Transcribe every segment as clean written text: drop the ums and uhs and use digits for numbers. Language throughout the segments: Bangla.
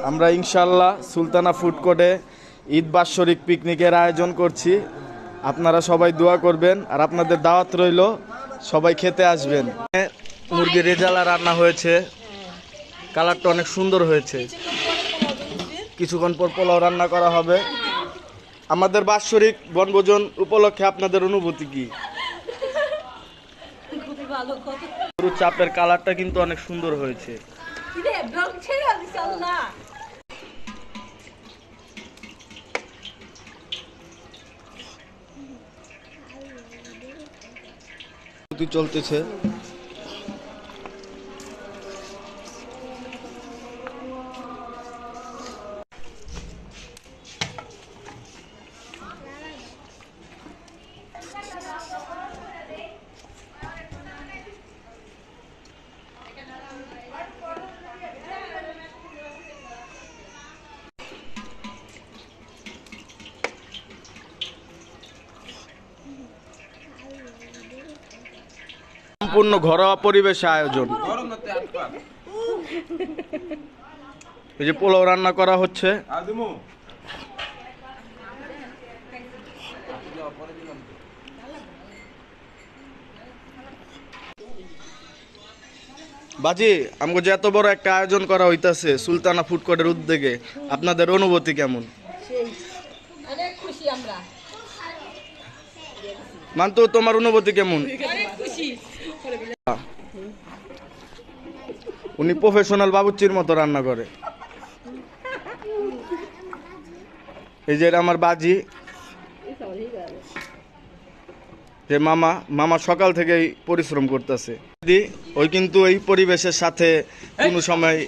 আমরা ইনশাল্লাহ সুলতানা ফুড কোর্টে ঈদ বাৎসরিক পিকনিকের আয়োজন করছি। আপনারা সবাই দোয়া করবেন আর আপনাদের দাওয়াত রইল, সবাই খেতে আসবেন। মুরগির রেজালা রান্না হয়েছে, কালারটা অনেক সুন্দর হয়েছে। কিছুক্ষণ পর পোলাও রান্না করা হবে। আমাদের বাৎসরিক বনভোজন উপলক্ষে আপনাদের অনুভূতি কি? গরুর চাপের কালারটা কিন্তু অনেক সুন্দর হয়েছে। চলতেছে। সম্পূর্ণ ঘরোয়া পরিবেশে আয়োজন। এই যে পোলাও রান্না করা হচ্ছে। বাজি, আমাকে যে এত বড় একটা আয়োজন করা হইতাছে সুলতানা ফুড কোর্টের উদ্যোগে, আপনাদের অনুভূতি কেমন? মান্তু, তোমার অনুভূতি কেমন? উনি প্রফেশনাল বাবুর্চির মতো রান্না করে। এই যে আমার বাজি, যে মামা সকাল থেকেই পরিশ্রম করতেছে। ওই কিন্তু এই পরিবেশের সাথে কোনো সময়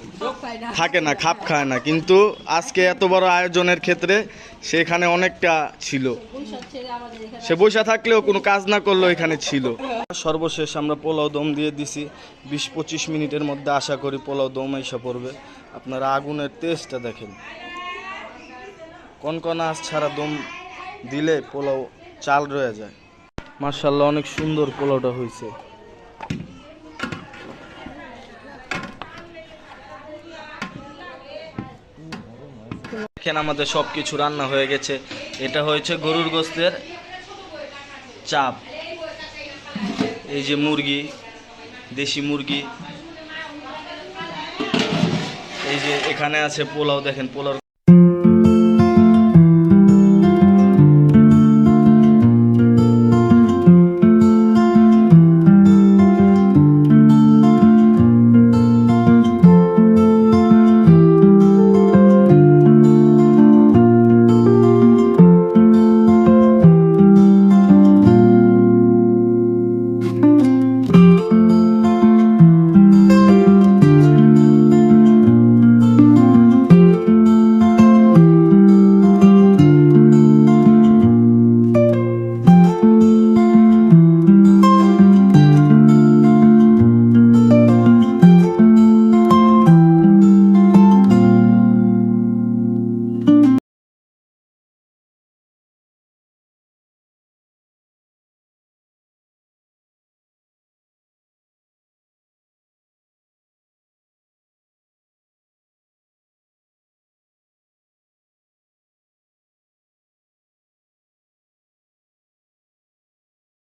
থাকে না, খাপ খায় না, কিন্তু আজকে এত বড় আয়োজনের ক্ষেত্রে সেখানে অনেকটা ছিল। সে বসে থাকলেও কোনো কাজ না করলেও এখানে ছিল। সর্বশেষ আমরা পোলাও দম দিয়ে দিছি। 20-25 মিনিটের মধ্যে আশা করি পোলাও দম এসে পড়বে। আপনারা আগুনের তেজটা দেখেন, কনকনা আঁচ ছাড়া দম দিলে পোলাও চাল রয়ে যায়। মাশাআল্লাহ, অনেক সুন্দর পোলাওটা হয়েছে। দেখেন আমাদের সব কিছু রান্না হয়ে গেছে। এটা হয়েছে গরুর গোশতের চাপ, এই যে মুরগি, দেশি মুরগি, এই যে এখানে আছে পোলাও। দেখেন পোলাও